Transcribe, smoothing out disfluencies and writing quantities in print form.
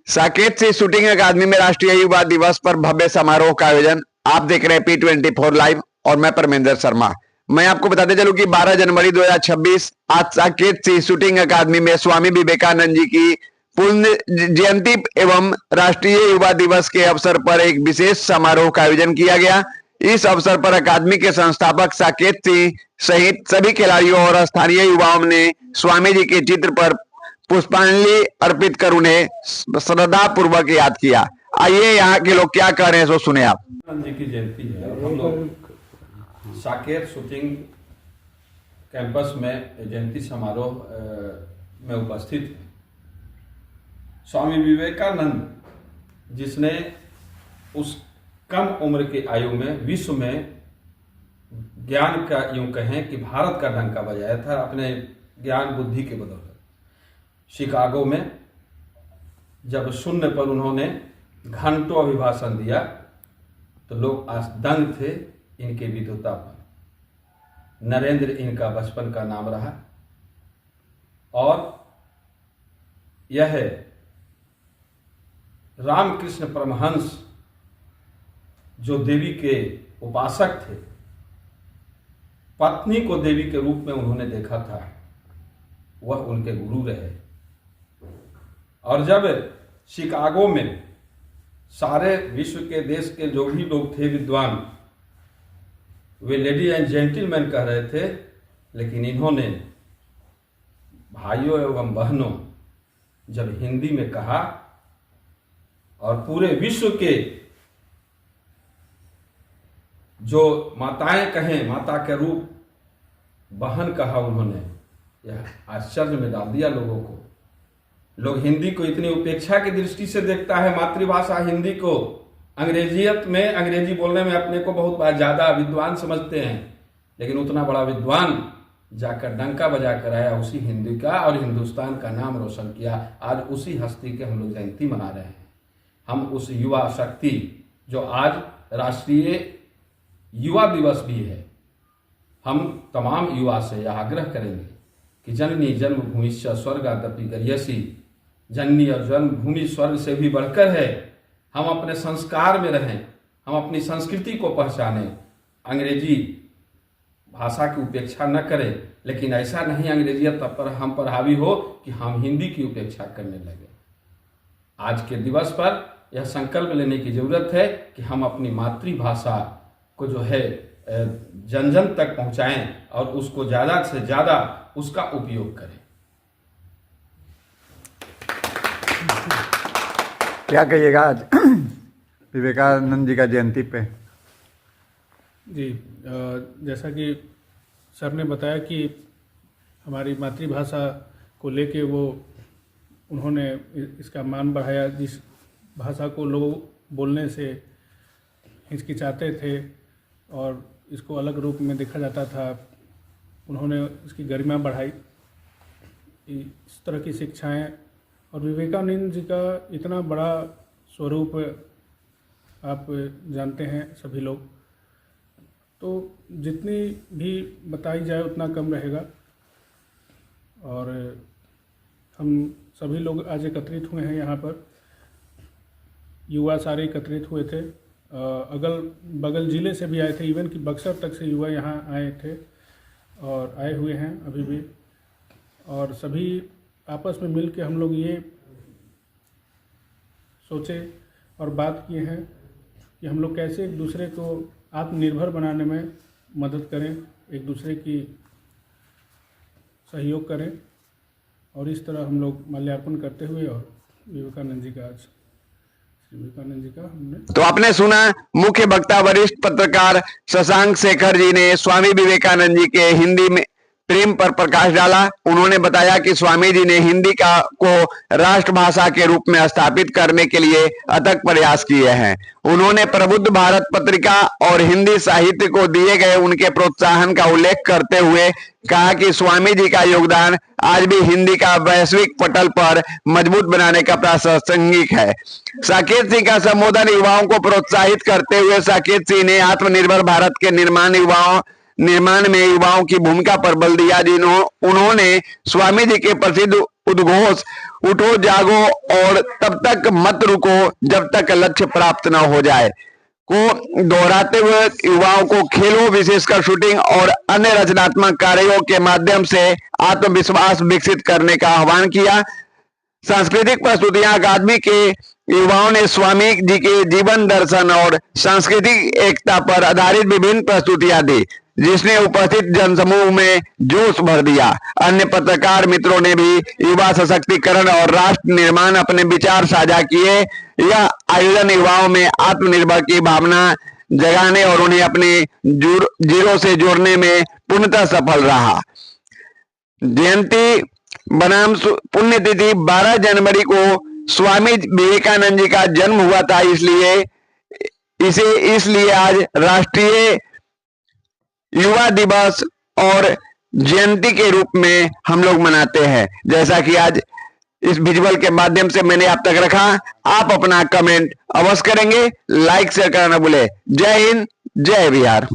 साकेत से शूटिंग अकादमी में राष्ट्रीय युवा दिवस पर भव्य समारोह का आयोजन। आप देख रहे हैं P24 लाइव और मैं परमेंद्र शर्मा। मैं आपको बताते चलूं कि 12 जनवरी 2026 आज साकेत से शूटिंग अकादमी में स्वामी विवेकानंद जी की पुण्य जयंती एवं राष्ट्रीय युवा दिवस के अवसर पर एक विशेष समारोह का आयोजन किया गया। इस अवसर पर अकादमी के संस्थापक साकेत सिंह सहित सभी खिलाड़ियों और स्थानीय युवाओं ने स्वामी जी के चित्र पर पुष्पांजलि अर्पित कर उन्हें श्रद्धा पूर्वक याद किया। आइए यहाँ के लोग क्या कह रहे हैं सो सुने आप। जी की जयंती है और हम लोग साकेत शूटिंग कैंपस में जयंती समारोह में उपस्थित हैं। स्वामी विवेकानंद जिसने उस कम उम्र के आयु में विश्व में ज्ञान का यूं कहें कि भारत का डंका बजाया था अपने ज्ञान बुद्धि के बदौलत। शिकागो में जब शून्य पर उन्होंने घंटों अभिभाषण दिया तो लोग आज दंग थे इनके विद्वता पर। नरेंद्र इनका बचपन का नाम रहा और यह रामकृष्ण परमहंस जो देवी के उपासक थे, पत्नी को देवी के रूप में उन्होंने देखा था, वह उनके गुरु रहे। और जब शिकागो में सारे विश्व के देश के जो भी लोग थे विद्वान, वे लेडी एंड जेंटलमैन कह रहे थे, लेकिन इन्होंने भाइयों एवं बहनों जब हिंदी में कहा और पूरे विश्व के जो माताएं कहें, माता के रूप बहन कहा उन्होंने, यह आश्चर्य में डाल दिया लोगों को। लोग हिंदी को इतनी उपेक्षा की दृष्टि से देखता है, मातृभाषा हिंदी को अंग्रेजियत में, अंग्रेजी बोलने में अपने को बहुत ज्यादा विद्वान समझते हैं, लेकिन उतना बड़ा विद्वान जाकर डंका बजा कर आया उसी हिंदी का और हिंदुस्तान का नाम रोशन किया। आज उसी हस्ती के हम लोग जयंती मना रहे हैं। हम उस युवा शक्ति जो आज राष्ट्रीय युवा दिवस भी है, हम तमाम युवा से यह आग्रह करेंगे कि जननी जन्मभूमि स्वर्गादपि गरीयसी, जननी और जन्मभूमि स्वर्ग से भी बढ़कर है। हम अपने संस्कार में रहें, हम अपनी संस्कृति को पहचानें, अंग्रेजी भाषा की उपेक्षा न करें, लेकिन ऐसा नहीं अंग्रेजियत पर हम पर हावी हो कि हम हिंदी की उपेक्षा करने लगे। आज के दिवस पर यह संकल्प लेने की जरूरत है कि हम अपनी मातृभाषा को जो है जन जन तक पहुंचाएं और उसको ज्यादा से ज्यादा उसका उपयोग करें। क्या कहिएगा आज विवेकानंद जी का जयंती पे? जी, जैसा कि सर ने बताया कि हमारी मातृभाषा को लेके वो उन्होंने इसका मान बढ़ाया। जिस भाषा को लोग बोलने से हिचकिचाते थे और इसको अलग रूप में देखा जाता था, उन्होंने इसकी गरिमा बढ़ाई। इस तरह की शिक्षाएं और विवेकानंद जी का इतना बड़ा स्वरूप आप जानते हैं सभी लोग, तो जितनी भी बताई जाए उतना कम रहेगा। और हम सभी लोग आज एकत्रित हुए हैं यहाँ पर, युवा सारे एकत्रित हुए थे, अगल बगल ज़िले से भी आए थे, इवन कि बक्सर तक से युवा यहाँ आए थे और आए हुए हैं अभी भी। और सभी आपस में मिल के हम लोग ये सोचे और बात किए हैं कि हम लोग कैसे एक दूसरे को आत्मनिर्भर बनाने में मदद करें, एक दूसरे की सहयोग करें। और इस तरह हम लोग माल्यार्पण करते हुए और विवेकानंद जी का आज विवेकानंद जी का हमने तो आपने सुना मुख्य वक्ता वरिष्ठ पत्रकार शशांक शेखर जी ने स्वामी विवेकानंद जी के हिंदी में प्रेम पर प्रकाश डाला। उन्होंने बताया कि स्वामी जी ने हिंदी को राष्ट्रभाषा के रूप में स्थापित करने के लिए अथक प्रयास किए हैं। उन्होंने प्रबुद्ध भारत पत्रिका और हिंदी साहित्य को दिए गए उनके प्रोत्साहन का उल्लेख करते हुए कहा कि स्वामी जी का योगदान आज भी हिंदी का वैश्विक पटल पर मजबूत बनाने का प्रासंगिक है। साकेत सिंह का संबोधन युवाओं को प्रोत्साहित करते हुए साकेत सिंह ने आत्मनिर्भर भारत के निर्माण में युवाओं की भूमिका पर बल दिया। उन्होंने स्वामी जी के प्रसिद्ध उद्घोष उठो जागो और तब तक मत रुको जब तक लक्ष्य प्राप्त न हो जाए को दोहराते हुए युवाओं को खेलों विशेषकर शूटिंग और अन्य रचनात्मक कार्यों के माध्यम से आत्मविश्वास विकसित करने का आह्वान किया। सांस्कृतिक प्रस्तुतियां अकादमी के युवाओं ने स्वामी जी के जीवन दर्शन और सांस्कृतिक एकता पर आधारित विभिन्न प्रस्तुतियां दी, जिसने उपस्थित जनसमूह में जोश भर दिया। अन्य पत्रकार मित्रों ने भी युवा सशक्तिकरण और राष्ट्र निर्माण अपने विचार साझा किए। यह आयोजन युवाओं में आत्मनिर्भर की भावना जगाने और उन्हें अपने जीरो से जोड़ने में पूर्णतः सफल रहा। जयंती बनाम पुण्यतिथि 12 जनवरी को स्वामी विवेकानंद जी का जन्म हुआ था, इसलिए आज राष्ट्रीय युवा दिवस और जयंती के रूप में हम लोग मनाते हैं। जैसा कि आज इस विजुअल के माध्यम से मैंने आप तक रखा। आप अपना कमेंट अवश्य करेंगे, लाइक शेयर करना न भूले। जय हिंद, जय बिहार।